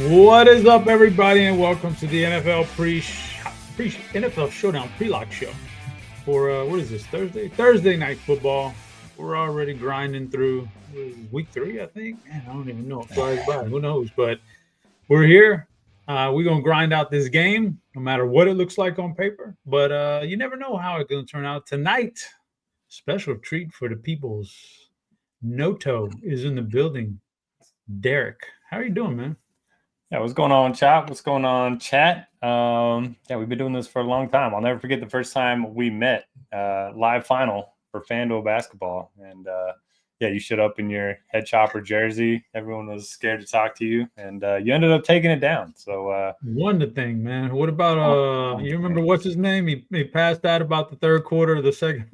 What is up, everybody, and welcome to the NFL NFL Showdown pre-lock show for what is this, Thursday night football. We're already grinding through week 3, I think. Man, I don't even know. It flies by. Who knows? But we're here. We're gonna grind out this game, no matter what it looks like on paper. But you never know how it's gonna turn out tonight. Special treat for the peoples. Noto is in the building. Derek, how are you doing, man? Yeah, what's going on, chat? What's going on, chat? We've been doing this for a long time. I'll never forget the first time we met, live final for FanDuel basketball. And you showed up in your HeadChopper jersey. Everyone was scared to talk to you, and you ended up taking it down. So won the thing, man. What about you remember what's his name? He passed out about the third quarter of the second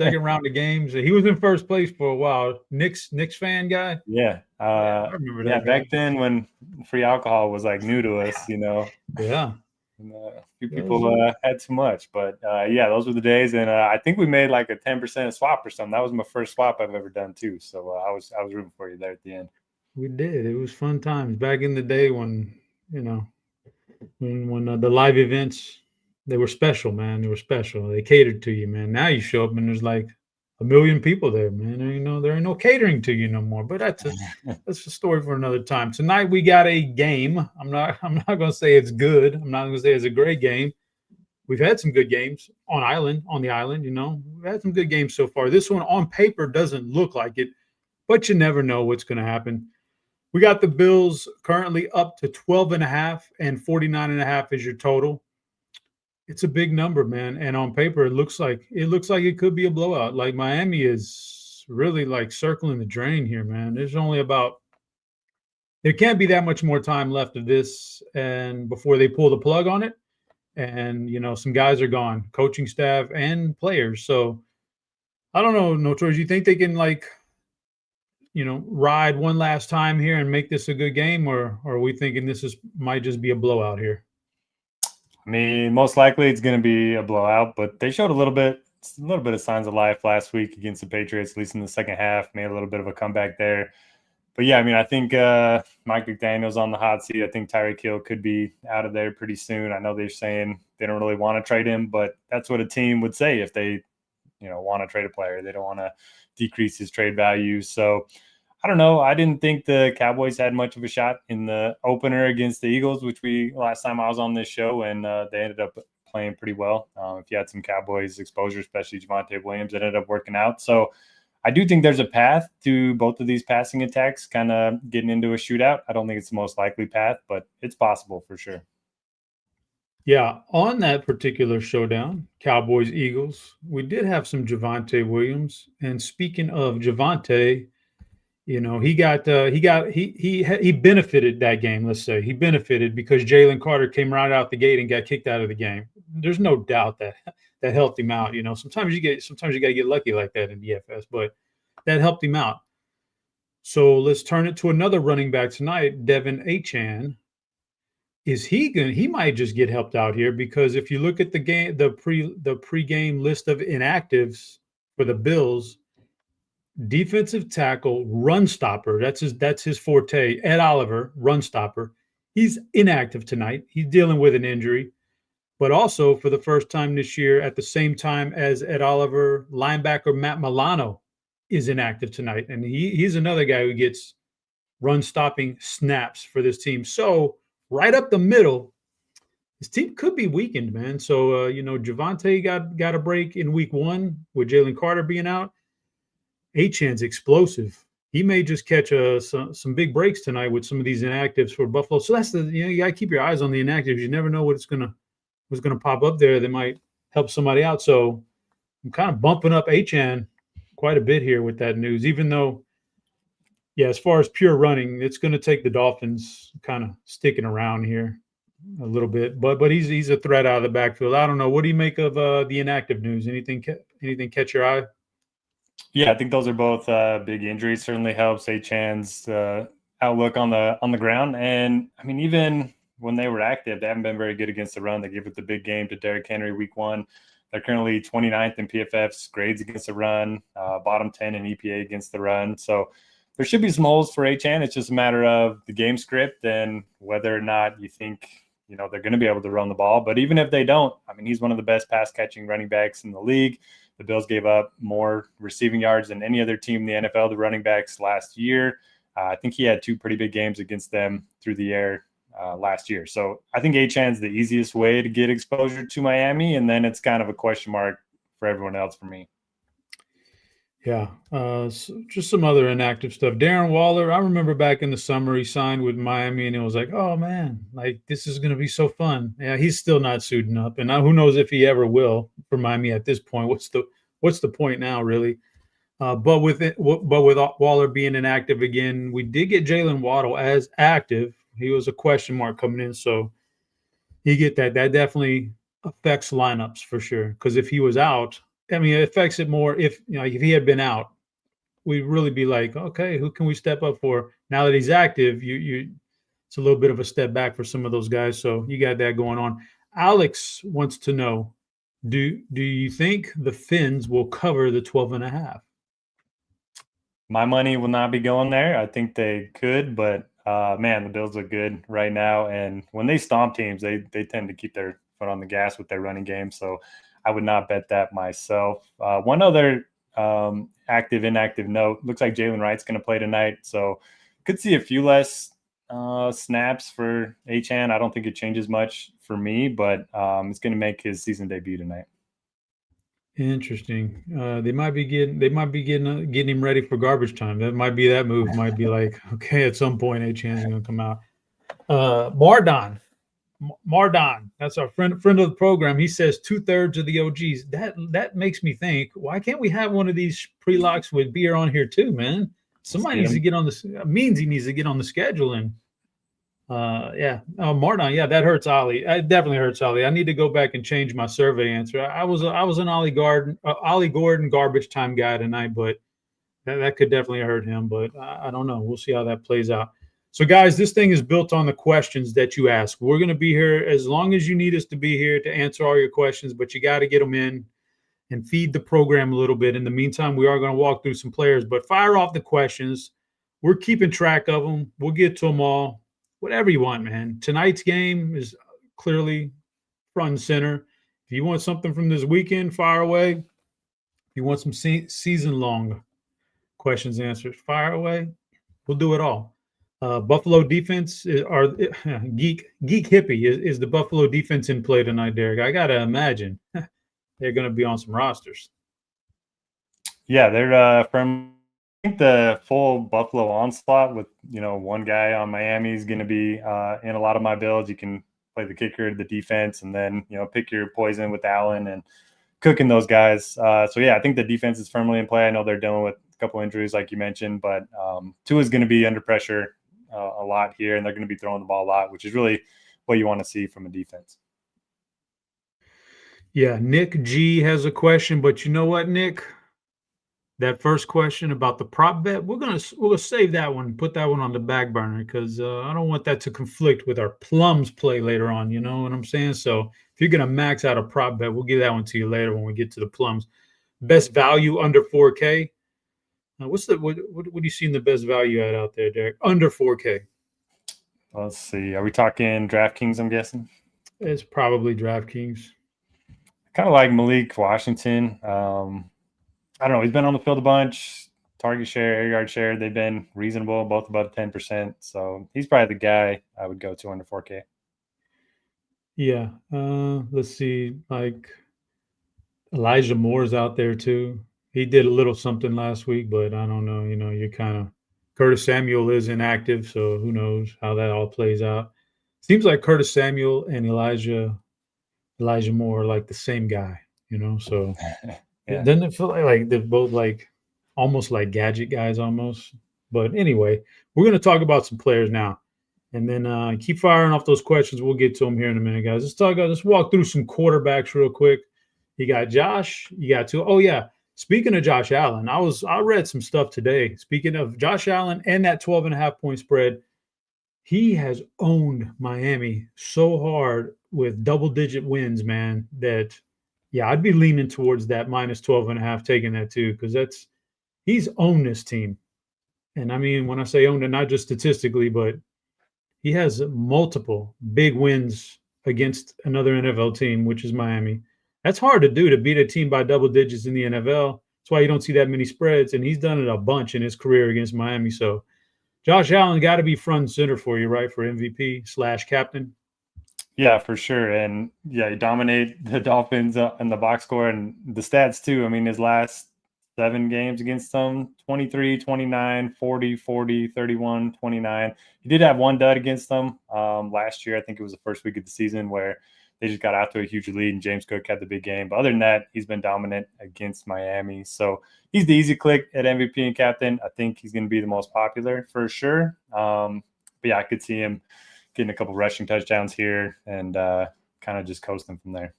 round of games. He was in first place for a while. Knicks fan guy. Yeah, I remember that. Back then when free alcohol was like new to us, Yeah. And, a few people had too much, but those were the days. And I think we made like a 10% swap or something. That was my first swap I've ever done too. So I was rooting for you there at the end. We did. It was fun times back in the day when when the live events, they were special, man. They were special. They catered to you, man. Now you show up and there's like a million people there, man. There ain't no catering to you no more. But that's a story for another time. Tonight we got a game. I'm not gonna say it's good. I'm not gonna say it's a great game. We've had some good games on the island. We've had some good games so far. This one on paper doesn't look like it, but you never know what's going to happen. We got the Bills currently up to 12.5 and 49.5 is your total. It's a big number, man. And on paper, it looks like it could be a blowout. Like Miami is really like circling the drain here, man. There can't be that much more time left of this and before they pull the plug on it. And, some guys are gone, coaching staff and players. So I don't know, Notorious, you think they can ride one last time here and make this a good game, or are we thinking might just be a blowout here? I mean, most likely it's going to be a blowout, but they showed a little bit of signs of life last week against the Patriots, at least in the second half, made a little bit of a comeback there. But yeah, I mean, I think Mike McDaniel's on the hot seat. I think Tyreek Hill could be out of there pretty soon. I know they're saying they don't really want to trade him, but that's what a team would say if they, want to trade a player. They don't want to decrease his trade value. So I don't know. I didn't think the Cowboys had much of a shot in the opener against the Eagles, which last time I was on this show, and they ended up playing pretty well. If you had some Cowboys exposure, especially Javonte Williams, it ended up working out. So I do think there's a path to both of these passing attacks kind of getting into a shootout. I don't think it's the most likely path, but it's possible for sure. Yeah, on that particular showdown, Cowboys-Eagles, we did have some Javonte Williams. And speaking of Javonte, he benefited that game. Let's say he benefited because Jalen Carter came right out the gate and got kicked out of the game. There's no doubt that helped him out. Sometimes you got to get lucky like that in DFS, but that helped him out. So let's turn it to another running back tonight, Devin Achane. He might just get helped out here because if you look at the game, the pre-game list of inactives for the Bills, defensive tackle, run stopper, that's his forte. Ed Oliver, run stopper. He's inactive tonight. He's dealing with an injury. But also for the first time this year, at the same time as Ed Oliver, linebacker Matt Milano is inactive tonight. And he's another guy who gets run stopping snaps for this team. So right up the middle, his team could be weakened, man. So, Javonte got a break in week 1 with Jalen Carter being out. Achane's explosive. He may just catch some big breaks tonight with some of these inactives for Buffalo. So that's you got to keep your eyes on the inactives. You never know what's going to pop up there that might help somebody out. So I'm kind of bumping up Achane quite a bit here with that news, even though, as far as pure running, it's going to take the Dolphins kind of sticking around here a little bit. But he's a threat out of the backfield. I don't know. What do you make of the inactive news? Anything catch your eye? Yeah, I think those are both big injuries. Certainly helps Achane's outlook on the ground. And I mean, even when they were active, they haven't been very good against the run. They gave it the big game to Derrick Henry week 1. They're currently 29th in PFF's grades against the run, bottom 10 in EPA against the run. So there should be some holes for Achane. It's just a matter of the game script and whether or not you think, they're going to be able to run the ball. But even if they don't, I mean, he's one of the best pass catching running backs in the league. The Bills gave up more receiving yards than any other team in the NFL, the running backs last year. I think he had 2 pretty big games against them through the air last year. So I think Achane's the easiest way to get exposure to Miami. And then it's kind of a question mark for everyone else for me. Yeah, so just some other inactive stuff. Darren Waller, I remember back in the summer he signed with Miami, and it was like, oh man, like this is going to be so fun. Yeah, he's still not suiting up, and now who knows if he ever will for Miami at this point. What's the point now, really? But with Waller being inactive again, we did get Jalen Waddle as active. He was a question mark coming in, so you get that. That definitely affects lineups for sure. Because if he was out, I mean, it affects it more if if he had been out, we'd really be like, okay, who can we step up for? Now that he's active, it's a little bit of a step back for some of those guys. So you got that going on. Alex wants to know, do you think the Fins will cover the 12.5? My money will not be going there. I think they could, but man, the Bills look good right now. And when they stomp teams, they tend to keep their foot on the gas with their running game. So I would not bet that myself. One other active, inactive note, looks like Jalen Wright's going to play tonight. So could see a few less snaps for Achane. I don't think it changes much for me, but it's going to make his season debut tonight. Interesting. They might be getting him ready for garbage time. That might be that move. Might be like, okay, at some point, Achane's going to come out. Mardon, that's our friend of the program. He says 2/3 of the OGs. That makes me think, why can't we have one of these pre-locks with beer on here too, man? Somebody needs to get on this. Means he needs to get on the schedule. And Mardon, yeah, that hurts Ollie. It definitely hurts Ollie. I need to go back and change my survey answer. I was an Ollie Gordon garbage time guy tonight, but that could definitely hurt him. But I don't know. We'll see how that plays out. So, guys, this thing is built on the questions that you ask. We're going to be here as long as you need us to be here to answer all your questions, but you got to get them in and feed the program a little bit. In the meantime, we are going to walk through some players, but fire off the questions. We're keeping track of them. We'll get to them all. Whatever you want, man. Tonight's game is clearly front and center. If you want something from this weekend, fire away. If you want some season-long questions and answers, fire away. We'll do it all. Buffalo defense geek hippie is the Buffalo defense in play tonight, Derek? I gotta imagine they're going to be on some rosters. Yeah, they're from. I think the full Buffalo onslaught with one guy on Miami is going to be in a lot of my builds. You can play the kicker, the defense, and then pick your poison with Allen and cooking those guys. So yeah, I think the defense is firmly in play. I know they're dealing with a couple injuries, like you mentioned, but Tua is going to be under pressure a lot here, and they're going to be throwing the ball a lot, which is really what you want to see from a defense. Yeah, Nick G has a question, but you know what, Nick? That first question about the prop bet, we'll save that one, put that one on the back burner because I don't want that to conflict with our Plums play later on. You know what I'm saying? So if you're going to max out a prop bet, we'll give that one to you later when we get to the Plums. Best value under 4K. What do you see in the best value at out there, Derek? Under 4K. Let's see. Are we talking DraftKings, I'm guessing? It's probably DraftKings. Kind of like Malik Washington. I don't know. He's been on the field a bunch. Target share, air yard share, they've been reasonable, both about 10%. So he's probably the guy I would go to under 4K. Yeah. Let's see. Like Elijah Moore's out there too. He did a little something last week, but I don't know. You're kind of Curtis Samuel is inactive, so who knows how that all plays out. Seems like Curtis Samuel and Elijah Moore are like the same guy, so yeah. Doesn't it feel like they're both like almost like gadget guys almost? But anyway, we're going to talk about some players now, and then keep firing off those questions. We'll get to them here in a minute, guys. Let's walk through some quarterbacks real quick. You got Josh. You got two. Oh yeah. Speaking of Josh Allen, I read some stuff today. Speaking of Josh Allen and that 12.5 point spread, he has owned Miami so hard with double-digit wins, man, that, yeah, I'd be leaning towards that minus 12.5, taking that too, because he's owned this team. And I mean, when I say owned it, not just statistically, but he has multiple big wins against another NFL team, which is Miami. That's hard to do, to beat a team by double digits in the NFL. That's why you don't see that many spreads, and he's done it a bunch in his career against Miami. So Josh Allen got to be front and center for you, right, for MVP/captain. Yeah, for sure. And yeah, he dominate the Dolphins in the box score and the stats too. I mean, his last 7 games against them, 23, 29, 40, 40, 31, 29. He did have one dud against them last year. I think it was the first week of the season where they just got out to a huge lead and James Cook had the big game. But other than that, he's been dominant against Miami. So he's the easy click at MVP and captain. I think he's going to be the most popular for sure. But yeah, I could see him getting a couple rushing touchdowns here and kind of just coasting from there.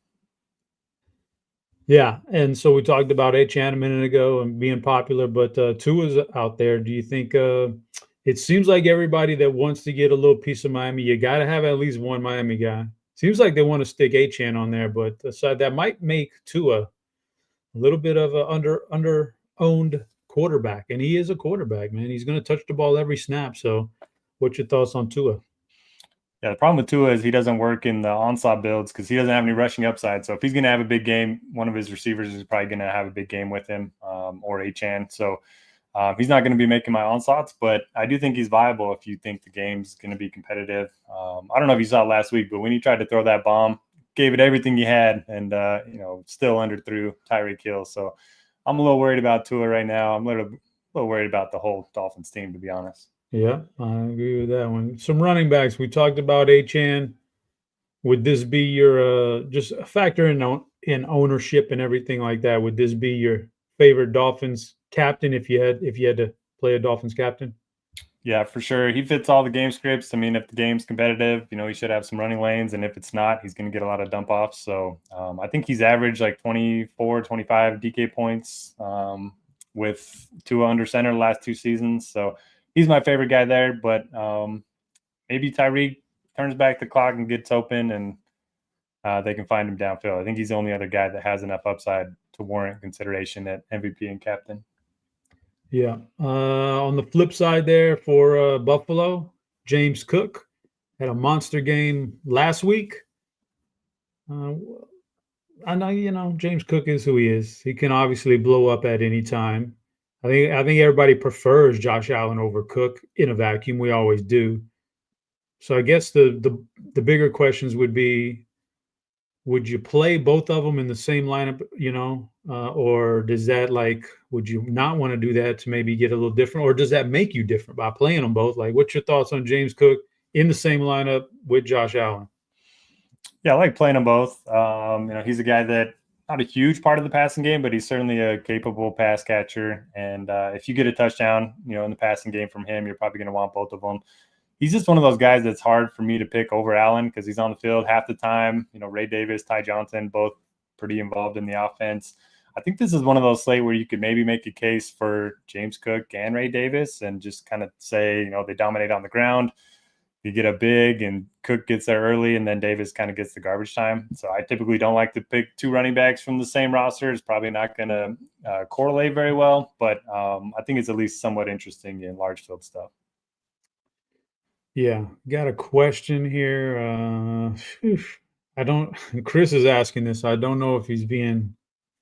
Yeah, and so we talked about Achane a minute ago and being popular, but Tua's out there. Do you think it seems like everybody that wants to get a little piece of Miami, you got to have at least one Miami guy. Seems like they want to stick Achane on there, but aside, that might make Tua a little bit of a under-owned quarterback, and he is a quarterback, man. He's going to touch the ball every snap. So what's your thoughts on Tua? Yeah, the problem with Tua is he doesn't work in the onslaught builds because he doesn't have any rushing upside. So if he's going to have a big game, one of his receivers is probably going to have a big game with him or Achane. So he's not going to be making my onslaughts, but I do think he's viable if you think the game's going to be competitive. I don't know if you saw it last week, but when he tried to throw that bomb, gave it everything he had and, still underthrew Tyreek Hill. So I'm a little worried about Tua right now. I'm a little worried about the whole Dolphins team, to be honest. Yeah, I agree with that one. Some running backs. We talked about Achane. Would this be your just a factor in ownership and everything like that? Would this be your favorite Dolphins captain if you had to play a Dolphins captain? Yeah, for sure. He fits all the game scripts. I mean, if the game's competitive, he should have some running lanes. And if it's not, he's going to get a lot of dump offs. So I think he's averaged like 24, 25 DK points with Tua under center the last 2 seasons. So he's my favorite guy there, but maybe Tyreek turns back the clock and gets open and they can find him downfield. I think he's the only other guy that has enough upside to warrant consideration at MVP and captain. Yeah. On the flip side there for Buffalo, James Cook had a monster game last week. I know, James Cook is who he is. He can obviously blow up at any time. I think everybody prefers Josh Allen over Cook in a vacuum. We always do. So I guess the bigger questions would be, would you play both of them in the same lineup, or does that would you not want to do that to maybe get a little different, or does that make you different by playing them both? Like, what's your thoughts on James Cook in the same lineup with Josh Allen? Yeah, I like playing them both. He's a guy that not a huge part of the passing game, but he's certainly a capable pass catcher. And if you get a touchdown, in the passing game from him, you're probably going to want both of them. He's just one of those guys that's hard for me to pick over Allen because he's on the field half the time. Ray Davis, Ty Johnson, both pretty involved in the offense. I think this is one of those slate where you could maybe make a case for James Cook and Ray Davis and just kind of say, they dominate on the ground. You get a big and Cook gets there early and then Davis kind of gets the garbage time. So I typically don't like to pick 2 running backs from the same roster. It's probably not going to correlate very well, but I think it's at least somewhat interesting in large field stuff. Yeah, got a question here. Chris is asking this. I don't know if he's being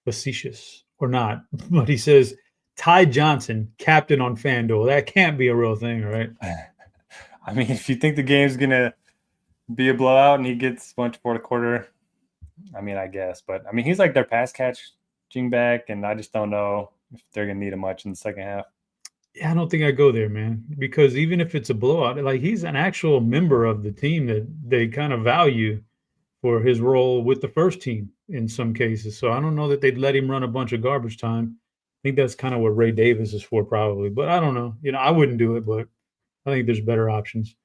facetious or not, but he says, Ty Johnson, captain on FanDuel. That can't be a real thing, right? I mean, if you think the game's going to be a blowout and he gets a bunch for the quarter, I mean, I guess. But, I mean, he's like their pass catching back, and I just don't know if they're going to need him much in the second half. Yeah, I don't think I go there, man, because even if it's a blowout, he's an actual member of the team that they kind of value for his role with the first team in some cases. So I don't know that they'd let him run a bunch of garbage time. I think that's kind of what Ray Davis is for probably, but I don't know. I wouldn't do it, but I think there's better options.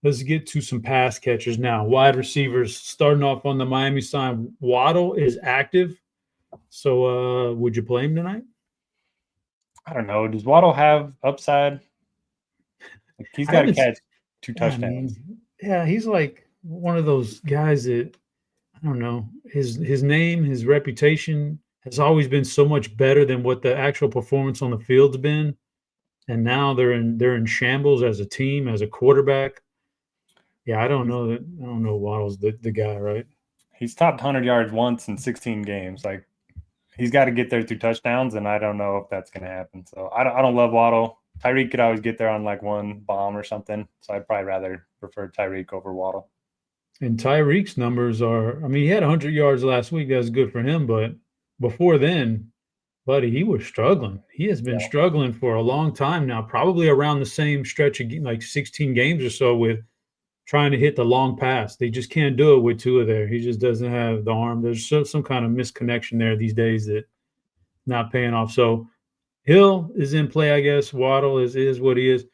Let's get to some pass catchers now. Wide receivers, starting off on the Miami side. Waddle is active. So would you play him tonight? I don't know. Does Waddle have upside? He's got to catch 2 touchdowns. Yeah, he's like one of those guys that, I don't know, his name, his reputation has always been so much better than what the actual performance on the field's been. and now they're in shambles as a team, as a quarterback. Yeah, I don't know Waddle's the guy, right? He's topped 100 yards once in 16 games. Like, he's got to get there through touchdowns, and I don't know if that's going to happen. So I don't love Waddle. Tyreek could always get there on like one bomb or something. So I'd probably rather prefer Tyreek over Waddle. And Tyreek's numbers are, I mean, he had 100 yards last week. That's good for him. But before then, buddy, he was struggling. He has been struggling for a long time now, probably around the same stretch of like 16 games or so with trying to hit the long pass. They just can't do it with Tua there. He just doesn't have the arm. There's some kind of misconnection there these days that not paying off. So Hill is in play, I guess. Waddle is what he is.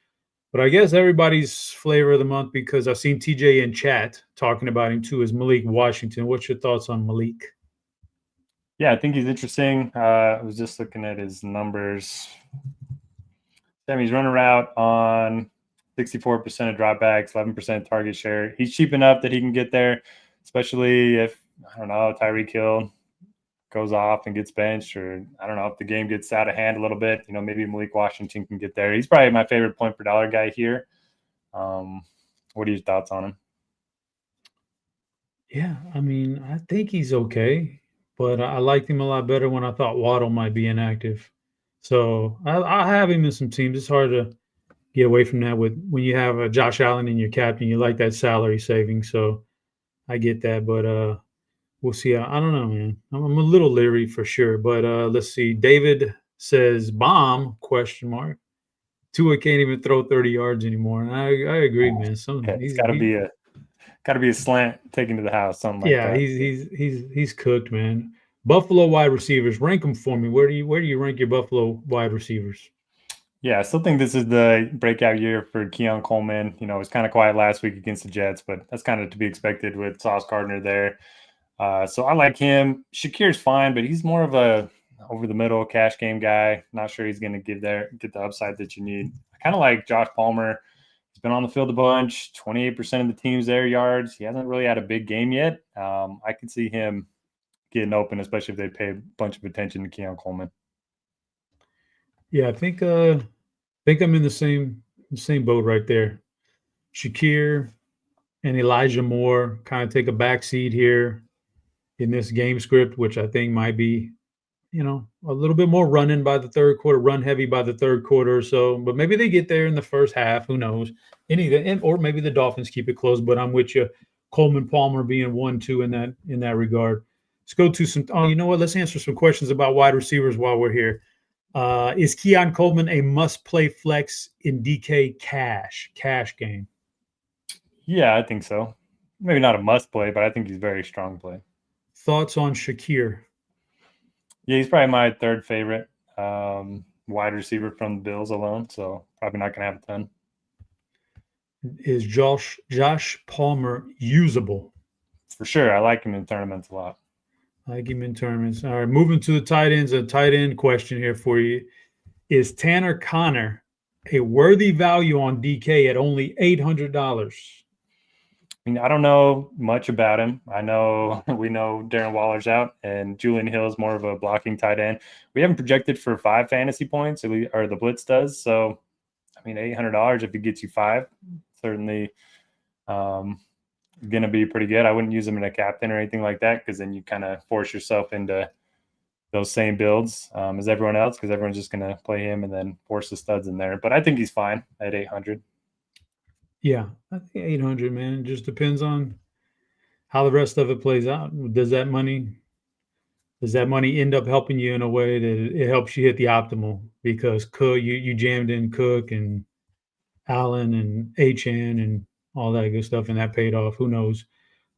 But I guess everybody's flavor of the month, because I've seen TJ in chat talking about him too, is Malik Washington. What's your thoughts on Malik? Yeah, I think he's interesting. I was just looking at his numbers. He's running route on 64% of dropbacks, 11% target share. He's cheap enough that he can get there, especially if, I don't know, Tyreek Hill goes off and gets benched, or I don't know if the game gets out of hand a little bit. Maybe Malik Washington can get there. He's probably my favorite point per dollar guy here. What are your thoughts on him? Yeah, I mean, I think he's okay, but I liked him a lot better when I thought Waddle might be inactive. So I have him in some teams. It's hard to get away from that with when you have Josh Allen in your captain. You like that salary saving, so I get that. But we'll see. I don't know, man. I'm a little leery for sure. But let's see. David says bomb ? Tua can't even throw 30 yards anymore, and I agree, man. It's got to be a slant taken to the house, something like that. Yeah, he's cooked, man. Buffalo wide receivers, rank them for me. Where do you rank your Buffalo wide receivers? Yeah, I still think this is the breakout year for Keon Coleman. It was kind of quiet last week against the Jets, but that's kind of to be expected with Sauce Gardner there. So I like him. Shakir's fine, but he's more of a over the middle cash game guy. Not sure he's going to get the upside that you need. I kind of like Josh Palmer. He's been on the field a bunch. 28% of the team's air yards. He hasn't really had a big game yet. I can see him getting open, especially if they pay a bunch of attention to Keon Coleman. Yeah, I think I'm in the same boat right there. Shakir and Elijah Moore kind of take a back seat here in this game script, which I think might be, a little bit more running by the third quarter, run heavy by the third quarter or so. But maybe they get there in the first half. Who knows? Or maybe the Dolphins keep it close. But I'm with you. Coleman Palmer being 1-2 in that regard. Let's go to some. Oh, you know what? Let's answer some questions about wide receivers while we're here. Is Keon Coleman a must-play flex in DK cash game? Yeah, I think so. Maybe not a must-play, but I think he's a very strong play. Thoughts on Shakir? Yeah, he's probably my third favorite wide receiver from the Bills alone, so probably not going to have a ton. Is Josh Palmer usable? For sure. I like him in tournaments a lot. I like him in tournaments. All right, moving to the tight ends. A tight end question here for you. Is Tanner Connor a worthy value on DK at only $800? I mean, I don't know much about him. I know we know Darren Waller's out, and Julian Hill is more of a blocking tight end. We haven't projected for 5 fantasy points, or the Blitz does. So, I mean, $800 if it gets you 5, certainly going to be pretty good. I wouldn't use him in a captain or anything like that, because then you kind of force yourself into those same builds as everyone else, because everyone's just going to play him and then force the studs in there. But I think he's fine at 800. Yeah, I think 800, man. It just depends on how the rest of it plays out. Does that money end up helping you in a way that it helps you hit the optimal? Because Cook, you jammed in Cook and Allen and HN and all that good stuff, and that paid off. Who knows?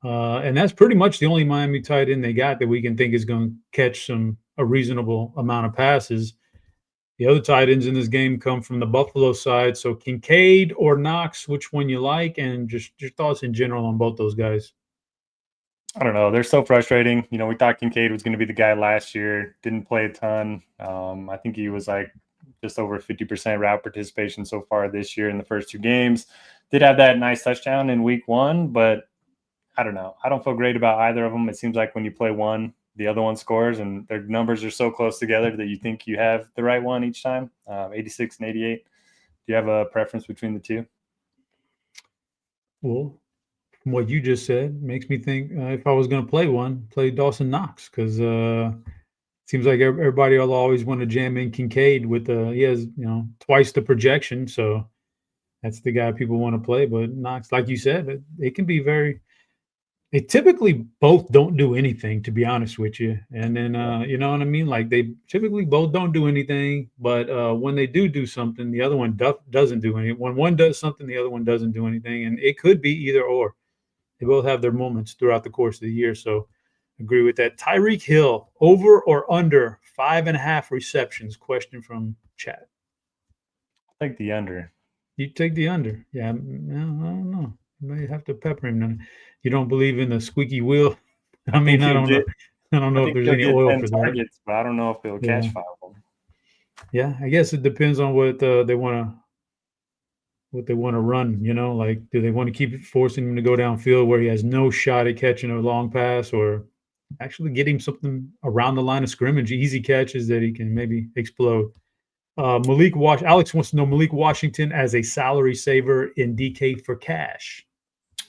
And that's pretty much the only Miami tight end they got that we can think is going to catch a reasonable amount of passes. The other tight ends in this game come from the Buffalo side. So Kincaid or Knox, which one you like, and just your thoughts in general on both those guys. I don't know. They're so frustrating. We thought Kincaid was going to be the guy last year. Didn't play a ton. I think he was like just over 50% route participation so far this year in the first 2 games. Did have that nice touchdown in week 1, but I don't know. I don't feel great about either of them. It seems like when you play one, the other one scores, and their numbers are so close together that you think you have the right one each time, 86 and 88. you have a preference between the two? Well, from what you just said, makes me think if I was going to play Dawson Knox, because seems like everybody will always want to jam in Kincaid with he has twice the projection, so that's the guy people want to play. But Knox, like you said, it can be very. They typically both don't do anything, to be honest with you. And then, you know what I mean? Like they typically both don't do anything, but when they do something, the other one doesn't do anything. When one does something, the other one doesn't do anything. And it could be either or. They both have their moments throughout the course of the year. So agree with that. Tyreek Hill, over or under 5.5 receptions? Question from chat. I think the under. You take the under. Yeah, I don't know. You may have to pepper him. You don't believe in the squeaky wheel? I mean, I don't know. I don't know if there's any oil for targets, but I don't know if he'll catch 5 of them. Yeah, I guess it depends on what they want to run. Like do they want to keep forcing him to go downfield where he has no shot at catching a long pass, or actually get him something around the line of scrimmage, easy catches that he can maybe explode. Alex wants to know Malik Washington as a salary saver in DK for cash.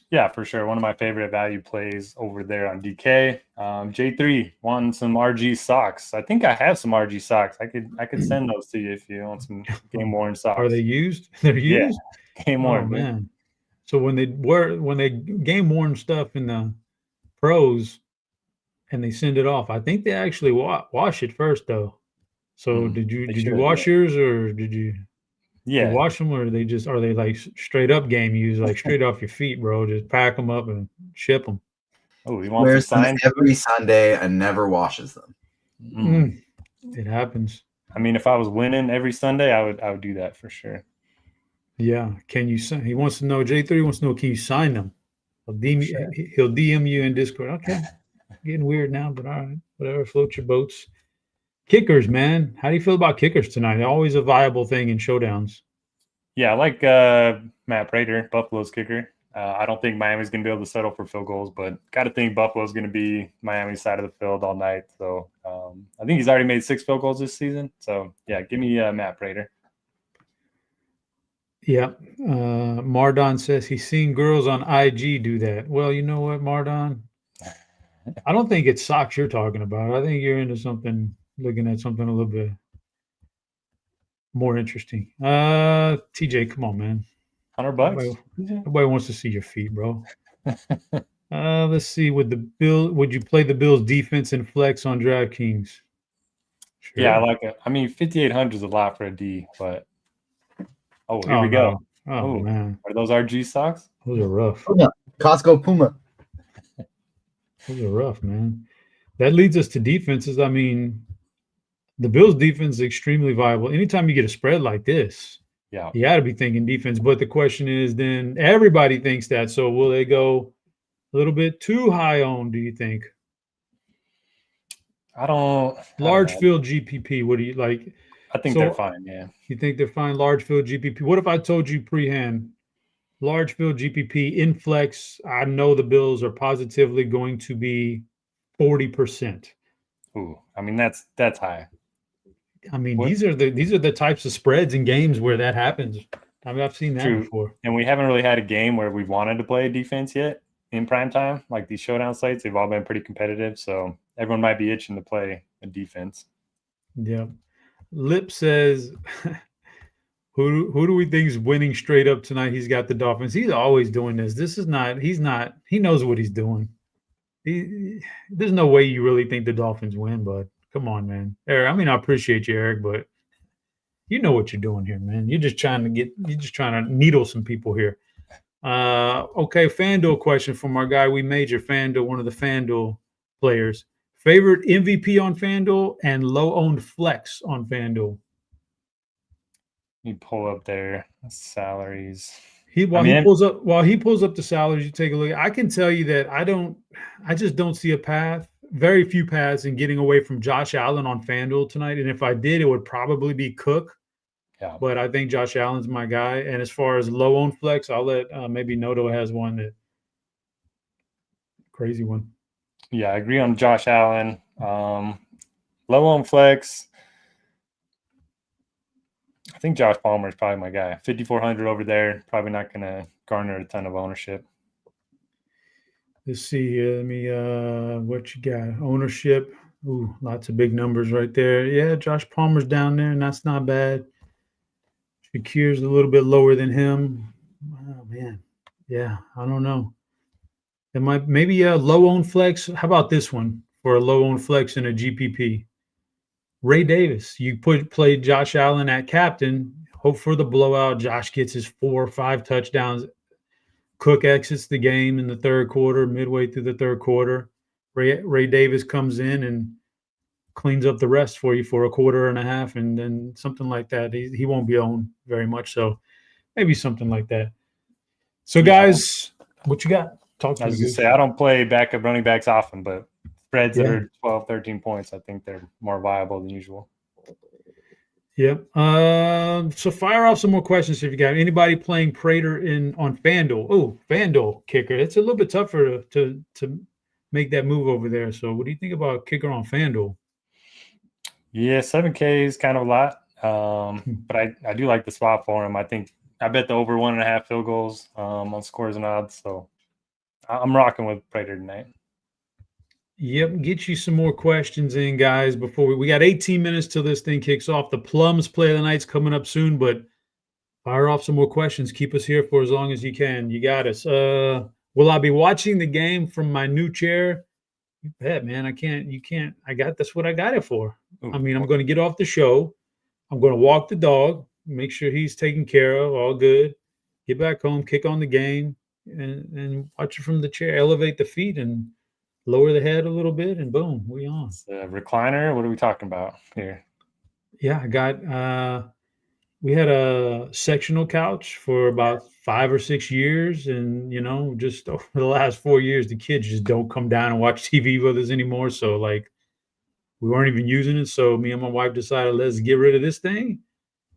Yeah, for sure. One of my favorite value plays over there on DK. J3 won some RG socks. I think I have some RG socks. I could send those to you if you want some game worn socks. Are they used? They're used? Yeah, game worn. Oh, man. So when they game worn stuff in the pros and they send it off, I think they actually wash it first though. So did you wash yours, or did you? Yeah, you wash them, or are they like straight up game use, like straight off your feet, bro? Just pack them up and ship them. Oh, he wants to sign every Sunday and never washes them. It happens. I mean, if I was winning every Sunday, I would do that for sure. Yeah, can you sign? He wants to know. J3 wants to know, can you sign them? He'll DM you in Discord. Okay, getting weird now, but all right, whatever. Float your boats. Kickers, man. How do you feel about kickers tonight? Always a viable thing in showdowns. Yeah, I like Matt Prater, Buffalo's kicker. I don't think Miami's going to be able to settle for field goals, but got to think Buffalo's going to be Miami's side of the field all night. So I think he's already made 6 field goals this season. So, yeah, give me Matt Prater. Yeah. Mardon says he's seen girls on IG do that. Well, you know what, Mardon? I don't think it's socks you're talking about. I think you're into something, looking at something a little bit more interesting. TJ, come on, man. $100. Nobody wants to see your feet, bro. Let's see. Would you play the Bills defense and flex on DraftKings? Sure. Yeah, I like it. I mean, 5,800 is a lot for a D, but here we go. Oh man, are those RG socks? Those are rough. Puma. Costco Puma. Those are rough, man. That leads us to defenses. I mean, the Bills' defense is extremely viable. Anytime you get a spread like this, yeah, you got to be thinking defense. But the question is, then everybody thinks that. So will they go a little bit too high on? Do you think? I don't. Large field GPP. What do you like? I think they're fine. Yeah. You think they're fine? Large field GPP. What if I told you pre-hand? Large field GPP in flex. I know the Bills are positively going to be 40%. Ooh, I mean that's high. I mean, these are the types of spreads in games where that happens. I mean, I've seen that before. And we haven't really had a game where we've wanted to play defense yet in prime time. Like these showdown slates, they've all been pretty competitive. So everyone might be itching to play a defense. Yeah. Lip says, who do we think is winning straight up tonight? He's got the Dolphins. He's always doing this. He knows what he's doing. There's no way you really think the Dolphins win, but come on, man. Eric, I mean, I appreciate you, Eric, but you know what you're doing here, man. You're just trying to needle some people here. Okay, FanDuel question from our guy. We major FanDuel, one of the FanDuel players. Favorite MVP on FanDuel and low-owned flex on FanDuel. You pull up their salaries. While he pulls up the salaries, you take a look. I can tell you that I just don't see a path, very few paths in getting away from Josh Allen on FanDuel tonight. And if I did, it would probably be Cook. Yeah. But I think Josh Allen's my guy. And as far as low-owned flex, I'll let maybe Noto has one that crazy one. Yeah, I agree on Josh Allen. Low-owned flex. I think Josh Palmer is probably my guy. 5,400 over there. Probably not going to garner a ton of ownership. Let's see here. Let me what you got? Ownership. Ooh, lots of big numbers right there. Yeah, Josh Palmer's down there, and that's not bad. Shakir's a little bit lower than him. Oh man. Yeah, I don't know. It might maybe a low owned flex. How about this one for a low owned flex in a GPP? Ray Davis. You play Josh Allen at captain. Hope for the blowout. Josh gets his 4 or 5 touchdowns. Cook exits the game in the third quarter, midway through the third quarter. Ray Davis comes in and cleans up the rest for you for a quarter and a half, and then something like that. He won't be owned very much, so maybe something like that. So, guys, what you got? Talk to me. I was going to say, I don't play backup running backs often, but spreads that are 12, 13 points, I think they're more viable than usual. Yep. So fire off some more questions if you got anybody playing Prater on FanDuel. Oh, FanDuel kicker. It's a little bit tougher to make that move over there. So what do you think about kicker on FanDuel? Yeah, 7K is kind of a lot. But I do like the spot for him. I bet the over 1.5 field goals on scores and odds. So I'm rocking with Prater tonight. Yep, get you some more questions in, guys, before we got 18 minutes till this thing kicks off. The Plums play of the night's coming up soon, but fire off some more questions. Keep us here for as long as you can. You got us. Will I be watching the game from my new chair? You bet, man. That's what I got it for. Ooh, I mean, I'm going to get off the show. I'm going to walk the dog, make sure he's taken care of, all good. Get back home, kick on the game, and watch it from the chair. Elevate the feet and lower the head a little bit, and boom, we on. Recliner? What are we talking about here? Yeah, I got we had a sectional couch for about 5 or 6 years, and just over the last 4 years, the kids just don't come down and watch TV with us anymore. So like we weren't even using it. So me and my wife decided, let's get rid of this thing.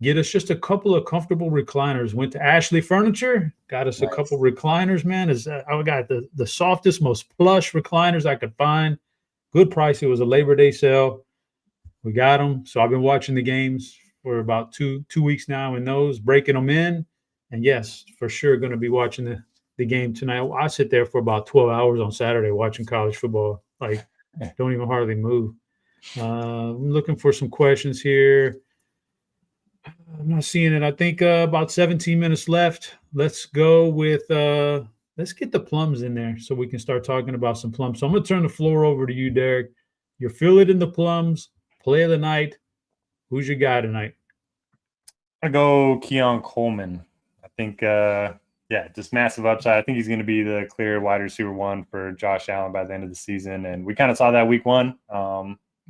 Get us just a couple of comfortable recliners. Went to Ashley Furniture, got us a couple recliners, man. I got the softest, most plush recliners I could find. Good price. It was a Labor Day sale. We got them. So I've been watching the games for about two weeks now in those, breaking them in. And yes, for sure going to be watching the game tonight. I sit there for about 12 hours on Saturday watching college football. Like, don't even hardly move. I'm looking for some questions here. I'm not seeing it. I think about 17 minutes left. Let's go with let's get the Plums in there so we can start talking about some Plums. So I'm going to turn the floor over to you, Derek. You're filling in the Plums, play of the night. Who's your guy tonight? I go Keon Coleman. I think, just massive upside. I think he's going to be the clear wide receiver 1 for Josh Allen by the end of the season. And we kind of saw that week 1.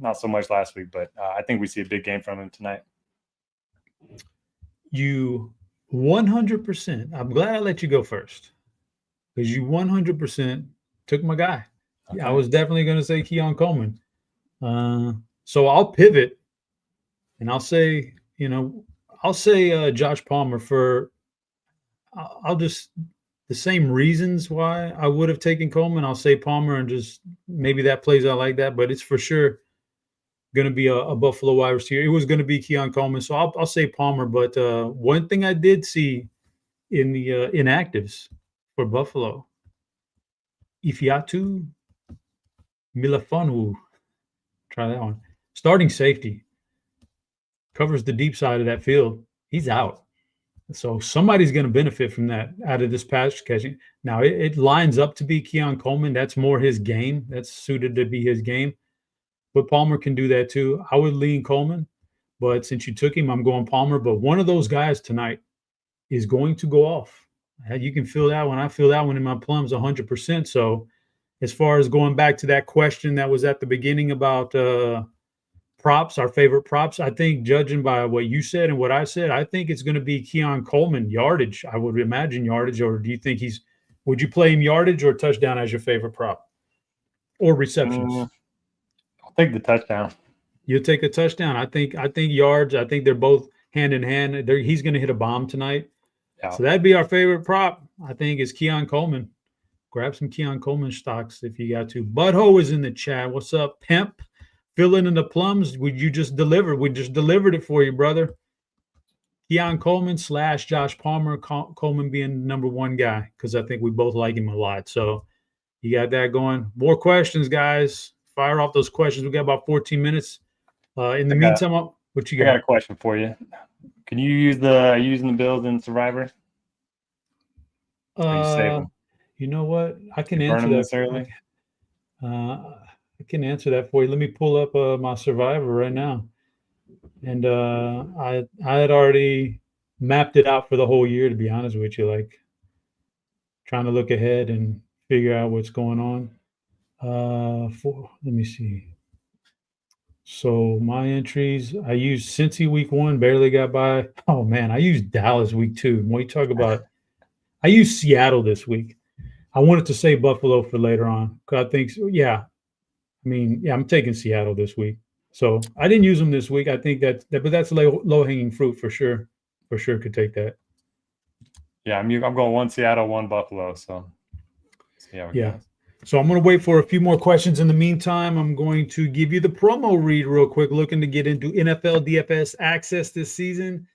Not so much last week, but I think we see a big game from him tonight. You 100%. I'm glad I let you go first because you 100% took my guy. Okay. I was definitely going to say Keon Coleman. So I'll pivot and I'll say, Josh Palmer for the same reasons why I would have taken Coleman. I'll say Palmer and just maybe that plays out like that, but it's for sure going to be a Buffalo wide receiver. It was going to be Keon Coleman, so I'll say Palmer. But one thing I did see in the inactives for Buffalo, Ifiatu Milafonu, try that one. Starting safety, covers the deep side of that field. He's out. So somebody's going to benefit from that out of this pass catching. Now, it lines up to be Keon Coleman. That's more his game. That's suited to be his game. But Palmer can do that too. I would lean Coleman, but since you took him, I'm going Palmer. But one of those guys tonight is going to go off. You can feel that one. I feel that one in my Plums 100%. So as far as going back to that question that was at the beginning about props, our favorite props, I think judging by what you said and what I said, I think it's going to be Keon Coleman yardage. I would imagine yardage, or do you think would you play him yardage or touchdown as your favorite prop or receptions? I'll take the touchdown. You'll take a touchdown. I think yards. I think they're both hand in hand. He's going to hit a bomb tonight. Yeah. So that'd be our favorite prop. I think is Keon Coleman. Grab some Keon Coleman stocks if you got to. Butthole is in the chat. What's up, pimp? Filling in the Plums. We just delivered it for you, brother. Keon Coleman / Josh Palmer. Coleman being number one guy because I think we both like him a lot. So you got that going. More questions, guys. Fire off those questions. We got about 14 minutes. In the meantime, what you got? I got a question for you. Can you use using the Bills in Survivor? Or you save them? You know what? I can answer that. This early? I can answer that for you. Let me pull up my Survivor right now. And I had already mapped it out for the whole year, to be honest with you, like trying to look ahead and figure out what's going on. Let me see. So my entries, I used Cincy week 1, barely got by. Oh man, I used Dallas week 2. When you talk about, I used Seattle this week. I wanted to say Buffalo for later on because I think, I'm taking Seattle this week. So I didn't use them this week. I think but that's low hanging fruit for sure. For sure, could take that. Yeah, I'm going 1 Seattle, 1 Buffalo. So yeah. So I'm going to wait for a few more questions. In the meantime, I'm going to give you the promo read real quick. Looking to get into NFL DFS access this season.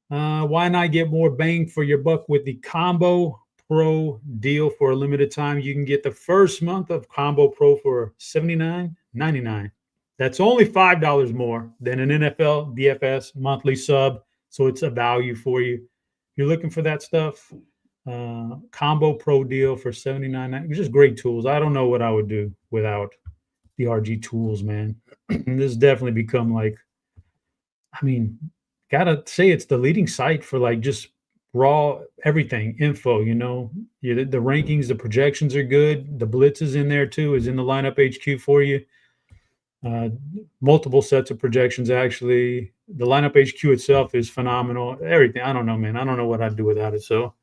Why not get more bang for your buck with the Combo Pro deal for a limited time? You can get the first month of Combo Pro for $79.99. That's only $5 more than an NFL DFS monthly sub. So it's a value for you. If you're looking for that stuff, Combo Pro deal for $79.99. Just great tools. I don't know what I would do without the RG tools, man. This has definitely become gotta say it's the leading site for like just raw everything info. The rankings, the projections are good. The blitz is in there too, is in the lineup HQ for you. Multiple sets of projections. Actually, the lineup HQ itself is phenomenal. Everything. I don't know, man. I don't know what I'd do without it. So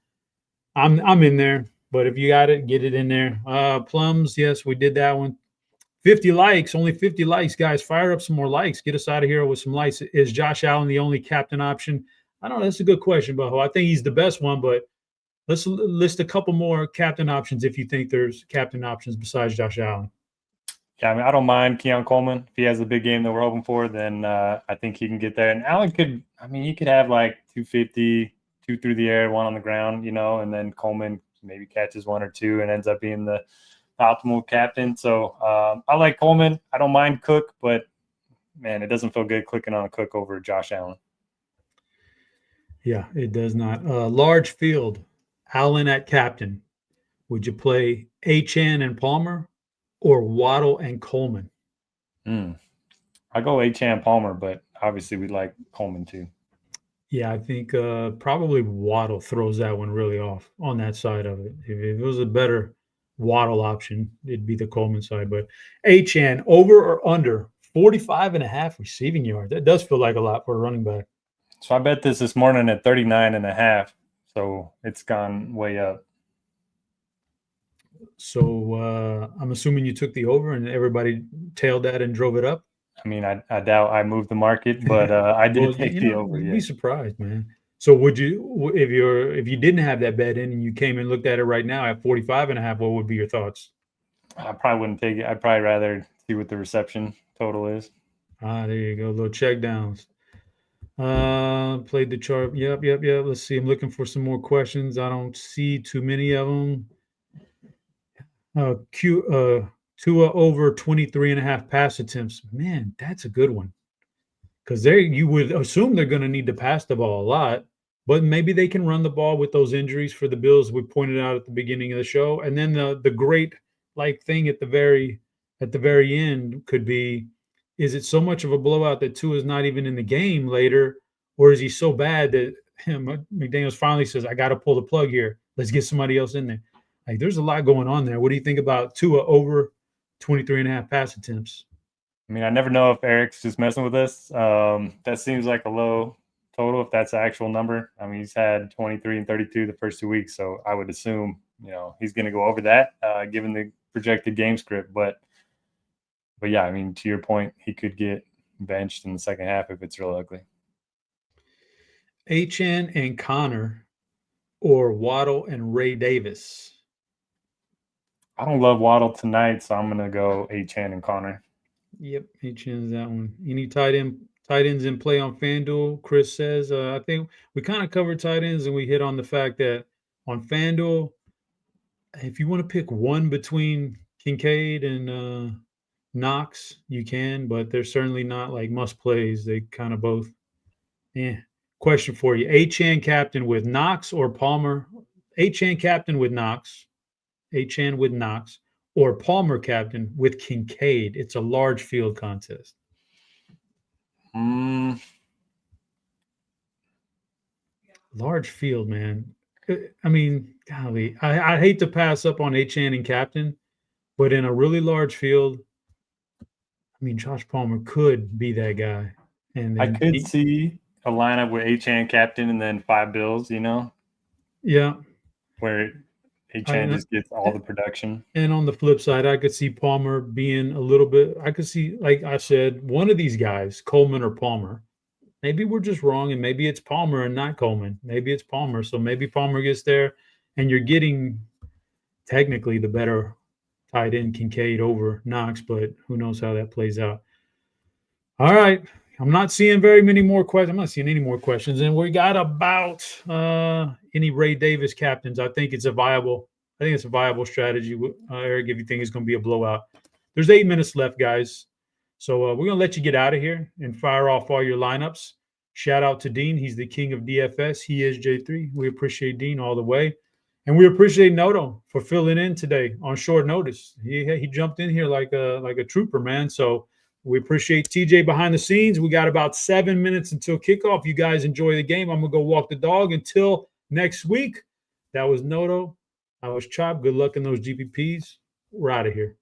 I'm in there. But if you got it, get it in there. Plums, yes, we did that one. 50 likes, only 50 likes, guys. Fire up some more likes. Get us out of here with some likes. Is Josh Allen the only captain option? I don't know. That's a good question, Baho. I think he's the best one, but let's list a couple more captain options if you think there's captain options besides Josh Allen. Yeah, I don't mind Keon Coleman. If he has a big game that we're hoping for, then I think he can get there. And Allen he could have like 250, 2 through the air, 1 on the ground, and then Coleman maybe catches 1 or 2 and ends up being the optimal captain. So I like Coleman. I don't mind Cook, but man, it doesn't feel good clicking on a Cook over Josh Allen. Yeah, it does not. Large field, Allen at captain. Would you play Achane and Palmer or Waddle and Coleman? I go Achane Palmer, but obviously we like Coleman too. Yeah, I think probably Waddle throws that one really off on that side of it. If it was a better Waddle option, it'd be the Coleman side. But Achane, over or under 45.5 receiving yards. That does feel like a lot for a running back. So I bet this morning at 39.5. So it's gone way up. So I'm assuming you took the over and everybody tailed that and drove it up. I mean, I doubt I moved the market, but I did take the over. You'd be surprised, man. So would you, if you didn't have that bet in and you came and looked at it right now at 45.5, what would be your thoughts? I probably wouldn't take it. I'd probably rather see what the reception total is. There you go. Little check downs. Played the chart. Yep. Let's see. I'm looking for some more questions. I don't see too many of them. Tua over 23.5 pass attempts. Man, that's a good one. Because you would assume they're going to need to pass the ball a lot, but maybe they can run the ball with those injuries for the Bills we pointed out at the beginning of the show. And then the great thing at the very end could be, is it so much of a blowout that Tua is not even in the game later, or is he so bad that McDaniels finally says, I got to pull the plug here. Let's get somebody else in there. Like, there's a lot going on there. What do you think about Tua over 23.5 pass attempts? I mean, I never know if Eric's just messing with us. That seems like a low total if that's the actual number. I mean, he's had 23 and 32 the first 2 weeks, so I would assume, he's going to go over that given the projected game script. But yeah, I mean, to your point, he could get benched in the second half if it's real ugly. Achane and Connor or Waddle and Ray Davis? I don't love Waddle tonight, so I'm going to go Achane and Connor. Yep, Achane's that one. Any tight end Tight ends in play on FanDuel. Chris says, I think we kind of covered tight ends, and we hit on the fact that on FanDuel, if you want to pick one between Kincaid and Knox, you can, but they're certainly not like must plays. They kind of both. Question for you: Achane captain with Knox or Palmer? Achane captain with Knox. Achane with Knox or Palmer captain with Kincaid. It's a large field contest. Large field, man. I mean, golly, I hate to pass up on Achane and captain, but in a really large field, I mean, Josh Palmer could be that guy. And I could see a lineup with Achane captain and then 5 Bills, Yeah. Where Achane just gets all the production. And on the flip side, I could see Palmer being a little bit – I could see, like I said, one of these guys, Coleman or Palmer. Maybe we're just wrong, and maybe it's Palmer and not Coleman. Maybe it's Palmer. So maybe Palmer gets there, and you're getting technically the better tight end Kincaid over Knox, but who knows how that plays out. All right. I'm not seeing very many more questions. I'm not seeing any more questions. And we got about any Ray Davis captains. I think it's a viable strategy. Eric, if you think it's going to be a blowout. There's 8 minutes left, guys. So we're going to let you get out of here and fire off all your lineups. Shout out to Dean. He's the king of DFS. He is J3. We appreciate Dean all the way. And we appreciate Noto for filling in today on short notice. He jumped in here like a trooper, man. So we appreciate TJ behind the scenes. We got about 7 minutes until kickoff. You guys enjoy the game. I'm going to go walk the dog until next week. That was Noto. I was Chop. Good luck in those GPPs. We're out of here.